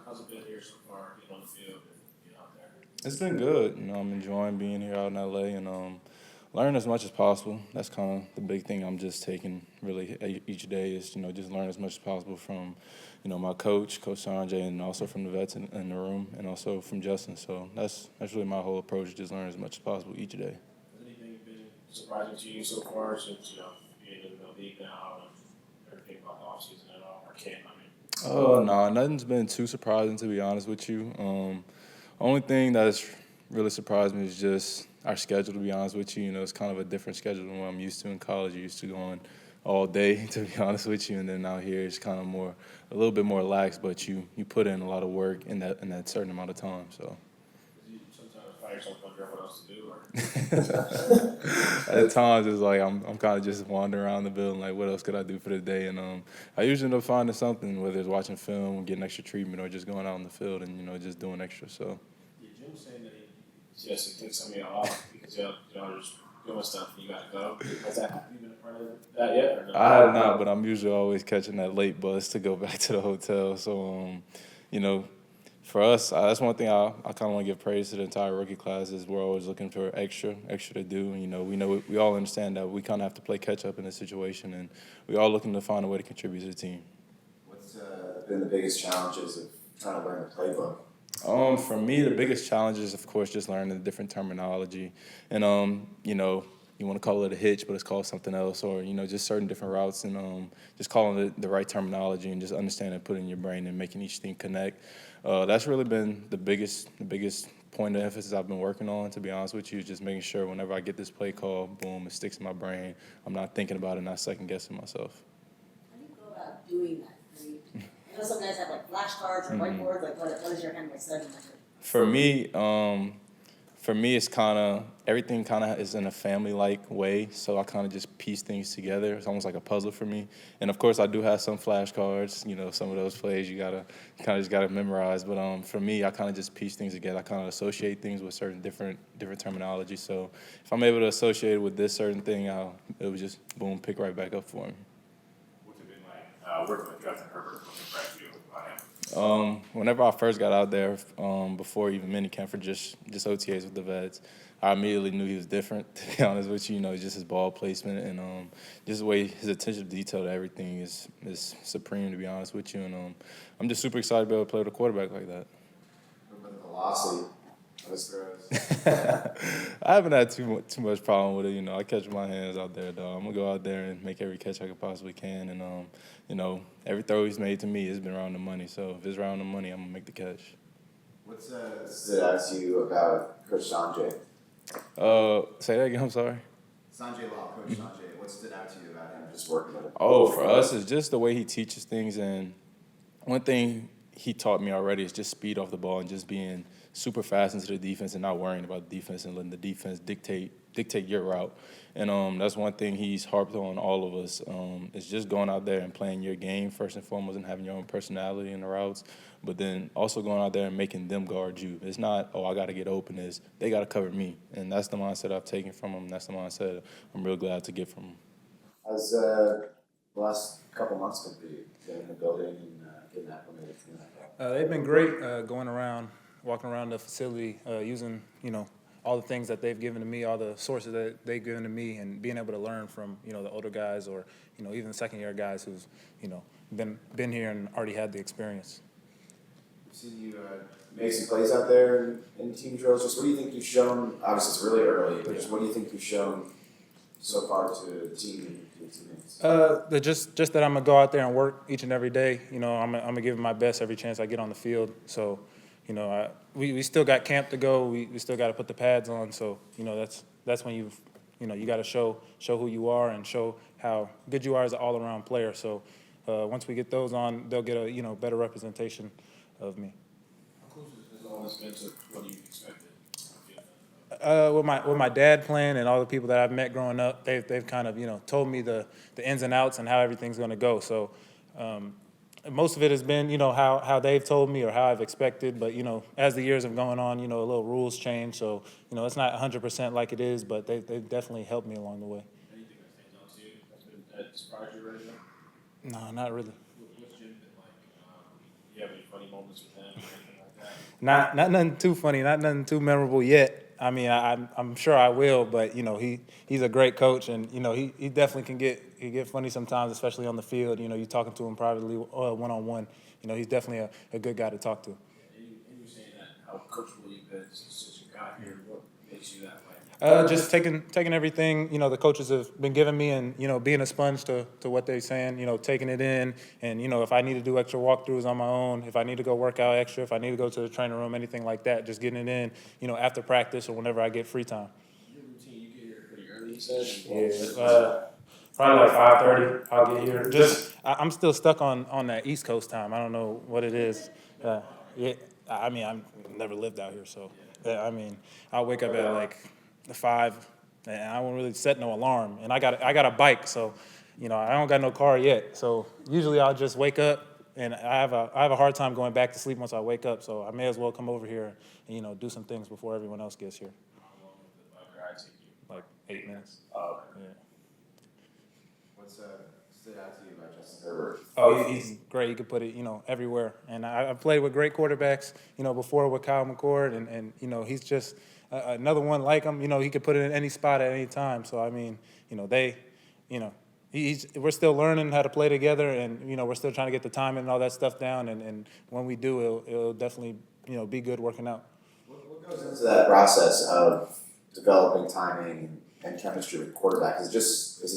how's it been here so far, getting on the field and being out there? It's been good. I'm enjoying being here out in LA and learning as much as possible. That's kind of the big thing I'm just taking really each day is just learn as much as possible from my Coach Sanjay, and also from the vets in the room, and also from Justin. So that's really my whole approach: just learn as much as possible each day. Has anything been surprising to you so far since, being in the league now and everything about the offseason and all, or camp, I mean? Oh no, nothing's been too surprising to be honest with you. Only thing that's really surprised me is just our schedule. To be honest with you, it's kind of a different schedule than what I'm used to in college. You're used to going all day, to be honest with you, and then out here it's kind of a little bit more lax. But you put in a lot of work in that certain amount of time. So You sometimes find yourself wondering what else to do, or at times it's like I'm kind of just wandering around the building, like what else could I do for the day? And I usually end up finding something, whether it's watching film, getting extra treatment, or just going out in the field and just doing extra. So. yeah, Jim was saying that he just took some of y'all off because y'all are just doing stuff and you got to go. Has that, have you been a part of that yet, or no? I have not, but I'm usually always catching that late bus to go back to the hotel. So, you know, for us, that's one thing I kind of want to give praise to the entire rookie class is we're always looking for extra to do. And, we all understand that we kind of have to play catch up in this situation, and we all looking to find a way to contribute to the team. What's been the biggest challenges of trying to learn the playbook? For me, the biggest challenge is, of course, just learning the different terminology. And, you want to call it a hitch, but it's called something else, or, just certain different routes, and just calling it the right terminology and just understanding, putting it in your brain and making each thing connect. That's really been the biggest point of emphasis I've been working on, to be honest with you, just making sure whenever I get this play call, boom, it sticks in my brain. I'm not thinking about it, not second guessing myself. How do you go about doing that? I know some guys have like flashcards or whiteboards. Like, what is your kind of like study method? For me, it's kind of everything kind of is in a family-like way. So I kind of just piece things together. It's almost like a puzzle for me. And of course, I do have some flashcards. Some of those plays you gotta memorize. But for me, I kind of just piece things together. I kind of associate things with certain different terminology. So if I'm able to associate it with this certain thing, it would just boom pick right back up for me. What's it been like working with Justin Herbert? What's impressed you about him? Whenever I first got out there, before even minicamp for just OTAs with the vets, I immediately knew he was different. To be honest with you, just his ball placement and just the way his attention to detail to everything is supreme. To be honest with you, and I'm just super excited to be able to play with a quarterback like that. What about the velocity of his throws? I haven't had too much problem with it. I catch my hands out there, though. I'm gonna go out there and make every catch I could possibly can, and every throw he's made to me has been around the money. So if it's around the money, I'm gonna make the catch. What's stood out to you about Coach Sanjay? Say that again. I'm sorry. Sanjay Law, Coach Sanjay. What stood out to you about him just working with him? Oh, for us, it's just the way he teaches things. And one thing he taught me already is just speed off the ball and just being super fast into the defense and not worrying about the defense and letting the defense dictate your route. And that's one thing he's harped on all of us. It's just going out there and playing your game first and foremost and having your own personality in the routes, but then also going out there and making them guard you. It's not, I got to get open. It's they got to cover me. And that's the mindset I've taken from him. That's the mindset I'm real glad to get from him. How's the last couple months been for you? Getting in the building and getting acclimated to the NFL? They've been great going around, walking around the facility, using, all the things that they've given to me, all the sources that they've given to me, and being able to learn from, the older guys or, even second-year guys who's, been here and already had the experience. We've seen you make some plays out there in team drills. Just what do you think you've shown? Obviously, it's really early, but just what do you think you've shown so far to the team and to your teammates? Just that I'm gonna go out there and work each and every day. I'm gonna give it my best every chance I get on the field. So, we still got camp to go. We still got to put the pads on. So, that's when you got to show who you are and show how good you are as an all-around player. So, once we get those on, they'll get a better representation of me. How close has all this been to what you expected? With my dad playing and all the people that I've met growing up, they've kind of told me the ins and outs and how everything's going to go. So most of it has been how they've told me or how I've expected. But as the years have gone on, a little rules change. So it's not 100% like it is, but they've definitely helped me along the way. Anything that stands out to you that surprised you right now? No, not really. What's Jim been like? Do you have any funny moments moments with him or anything like that? Not nothing too funny, not nothing too memorable yet. I mean, I'm sure I will, but you know, he's a great coach, and you know, he definitely can get funny sometimes, especially on the field. You know, you talking to him privately, one on one. You know, he's definitely a good guy to talk to. And you were saying that how coachable you've been since you got here. What makes you that way? Just taking everything, you know, the coaches have been giving me, and you know, being a sponge to what they're saying, you know, taking it in, and you know, if I need to do extra walkthroughs on my own, if I need to go work out extra, if I need to go to the training room, anything like that, just getting it in, you know, after practice or whenever I get free time. Your routine, you get here pretty early, you said? Yeah, probably like 5:30. I'll get here. I'm still stuck on that East Coast time. I don't know what it is. Yeah, I mean, I've never lived out here, so I mean, I'll wake up at like 5, and I won't really set no alarm. And I got a bike, so you know, I don't got no car yet. So usually I'll just wake up, and I have a hard time going back to sleep once I wake up. So I may as well come over here and you know, do some things before everyone else gets here. How long would the bike ride take you? Like 8 minutes. Oh, Yeah. What's stood out to you about Justin Herbert? Oh, he's great. He could put it, you know, everywhere. And I've played with great quarterbacks, you know, before with Kyle McCord, and you know, he's just another one like him. You know, he could put it in any spot at any time. So I mean, you know, we're still learning how to play together, and you know, we're still trying to get the timing and all that stuff down. And when we do, it'll definitely, you know, be good working out. What goes into that process of developing timing and chemistry with quarterback? Is it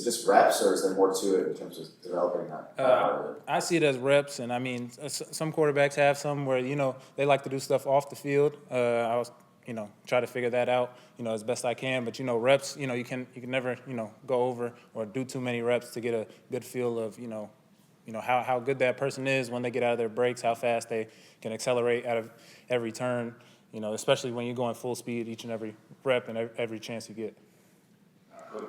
just reps, or is there more to it in terms of developing that part of it? I see it as reps, and I mean, some quarterbacks have some where, you know, they like to do stuff off the field. I was, you know, try to figure that out, you know, as best I can. But, you know, reps, you know, you can never, you know, go over or do too many reps to get a good feel of, you know, how good that person is when they get out of their breaks, how fast they can accelerate out of every turn, you know, especially when you're going full speed each and every rep and every chance you get.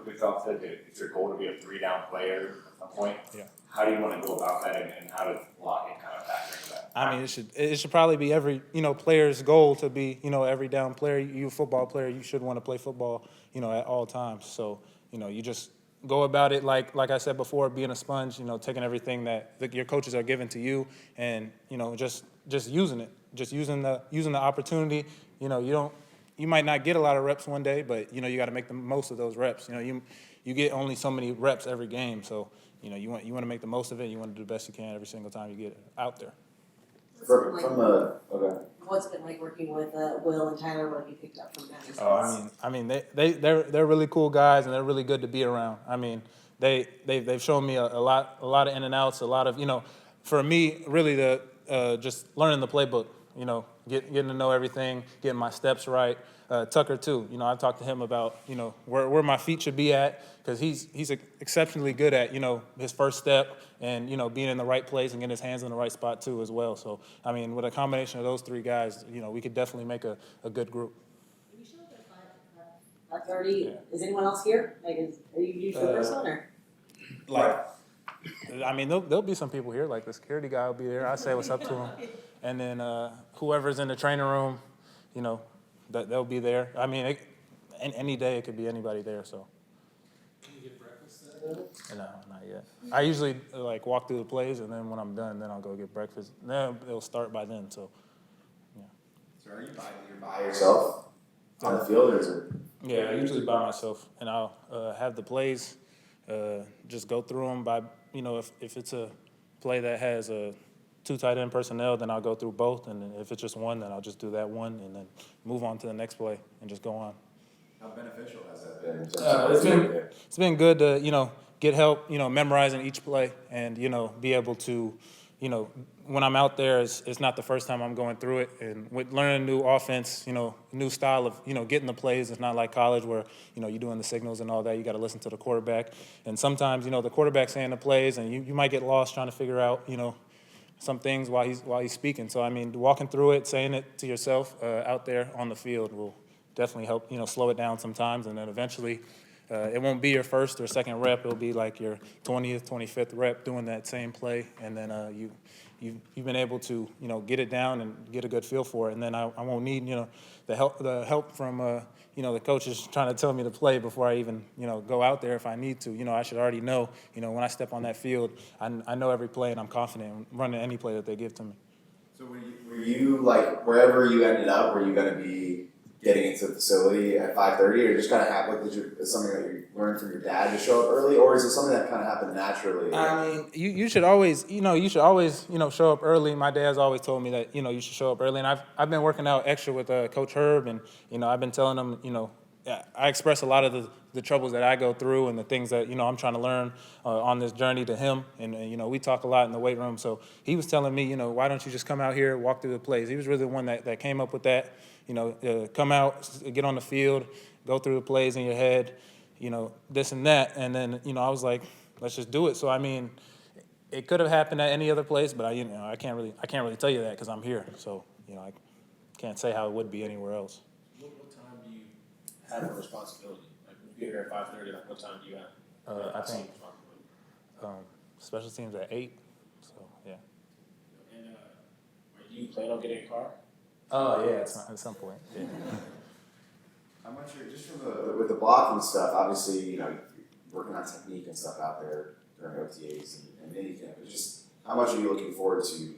Bischoff said that it's your goal to be a 3-down player at some point. Yeah. How do you want to go about that, and how does blocking kind of factor into that? I mean, it should probably be every, you know, player's goal to be, you know, every down player. You a football player, you should want to play football, you know, at all times. So, you know, you just go about it like I said before, being a sponge, you know, taking everything that your coaches are giving to you, and you know, just using it, just using the opportunity. You know, you might not get a lot of reps one day, but you know, you got to make the most of those reps. You know, you get only so many reps every game, so you know, you want to make the most of it. You want to do the best you can every single time you get out there. What's it been like working with Will and Tyler? What have you picked up from them? Oh, I mean, they're really cool guys, and they're really good to be around. I mean, they've shown me a lot of in and outs, a lot of, you know, for me, really just learning the playbook. You know, getting to know everything, getting my steps right. Tucker too. You know, I've talked to him about, you know, where my feet should be at, because he's exceptionally good at, you know, his first step and, you know, being in the right place and getting his hands in the right spot too as well. So I mean, with a combination of those 3 guys, you know, we could definitely make a good group. You show up at 5:30. Yeah. Is anyone else here? Like, are you usually the first one, or? Like, I mean, there'll be some people here. Like the security guy will be there. I say what's up to him, and then whoever's in the training room, you know, they'll be there. I mean, any day it could be anybody there. So. Can you get breakfast then? No, not yet. I usually like walk through the plays, and then when I'm done, then I'll go get breakfast. Then it'll start by then. So. Yeah. So are you by yourself on the field, or is it? Yeah, I usually by myself, and I'll have the plays, just go through them by, you know, if it's a play that has 2 tight end personnel, then I'll go through both, and then if it's just one, then I'll just do that one, and then move on to the next play and just go on. How beneficial has that been? It's been good to, you know, get help, you know, memorizing each play, and you know, be able to, you know, when I'm out there, it's not the first time I'm going through it. And with learning a new offense, you know, new style of, you know, getting the plays, it's not like college where, you know, you're doing the signals and all that. You got to listen to the quarterback. And sometimes, you know, the quarterback's saying the plays, and you might get lost trying to figure out, you know, some things while he's speaking. So, I mean, walking through it, saying it to yourself out there on the field will definitely help, you know, slow it down sometimes. And then eventually it won't be your first or second rep. It'll be like your 20th, 25th rep doing that same play. And then you've been able to, you know, get it down and get a good feel for it. And then I won't need, you know, the help from, you know, the coaches trying to tell me to play before I even, you know, go out there if I need to. You know, I should already know, you know, when I step on that field, I know every play, and I'm confident in running any play that they give to me. So were you, like, wherever you ended up, were you gonna be getting into the facility at 5:30, or just kind of happened? Is something that you learned from your dad to show up early, or is it something that kind of happened naturally? I mean, you should always, show up early. My dad's always told me that, you should show up early. And I've been working out extra with Coach Herb, and, I've been telling him, I express a lot of the troubles that I go through and the things that, I'm trying to learn on this journey to him. And we talk a lot in the weight room. So he was telling me, why don't you just come out here, walk through the plays? He was really the one that came up with that, come out, get on the field, go through the plays in your head, this and that. And then, I was like, let's just do it. So, I mean, it could have happened at any other place, but I can't really tell you that because I'm here. So, I can't say how it would be anywhere else. What time do you have a responsibility? Like, if you get here at 5:30, like, what time do you have? I think responsibility? special teams at 8. So, yeah. And do you plan on getting a car? Oh, yeah, at some point. Yeah. How much just from with the blocking stuff? Obviously, working on technique and stuff out there during OTAs and minicamp. But just how much are you looking forward to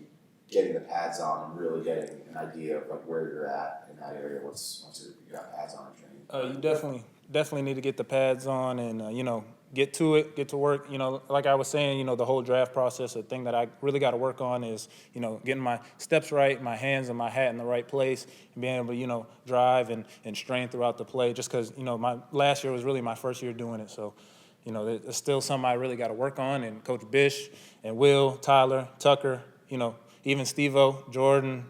getting the pads on and really getting an idea of like where you're at in that area once you got pads on and training? You definitely need to get the pads on and get to it, get to work. Like I was saying, the whole draft process, the thing that I really got to work on is, getting my steps right, my hands and my hat in the right place, and being able to, drive and strain throughout the play. Just because, my last year was really my first year doing it. So, there's still something I really got to work on. And Coach Bish and Will, Tyler, Tucker, even Steve-O, Jordan,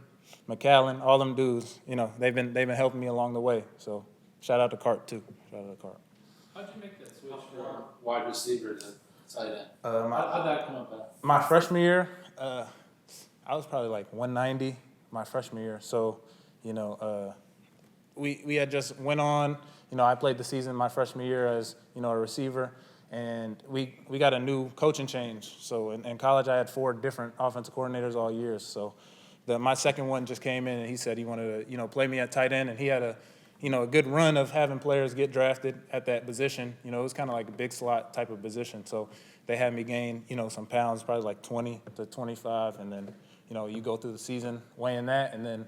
McAllen, all them dudes, they've been helping me along the way. So shout out to Cart too. Shout out to Cart. How'd you make that switch from wide receiver to tight end? How'd that come about? My freshman year, I was probably like 190 my freshman year. So, we had just went on. I played the season my freshman year as, a receiver. And we got a new coaching change. So in college, I had 4 different offensive coordinators all year. So my second one just came in, and he said he wanted to, play me at tight end. And he had a good run of having players get drafted at that position. It was kind of like a big slot type of position. So they had me gain, some pounds, probably like 20 to 25. And then, you go through the season weighing that. And then,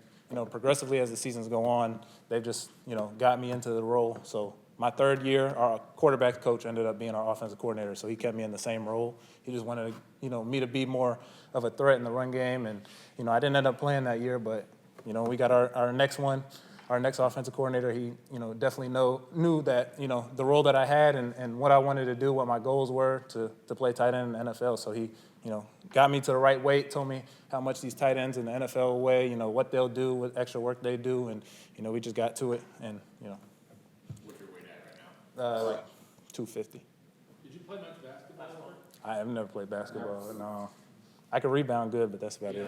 progressively as the seasons go on, they've just, got me into the role. So my third year, our quarterback coach ended up being our offensive coordinator, so he kept me in the same role. He just wanted, me to be more of a threat in the run game. And, I didn't end up playing that year, but, we got our next one. Our next offensive coordinator, he, definitely knew that, the role that I had and what I wanted to do, what my goals were to play tight end in the NFL. So he, got me to the right weight, told me how much these tight ends in the NFL weigh, what they'll do, what extra work they do. And, we just got to it and, What's your weight at right now? like 250. Did you play much basketball? I have never played basketball, no. I could rebound good, but that's about it.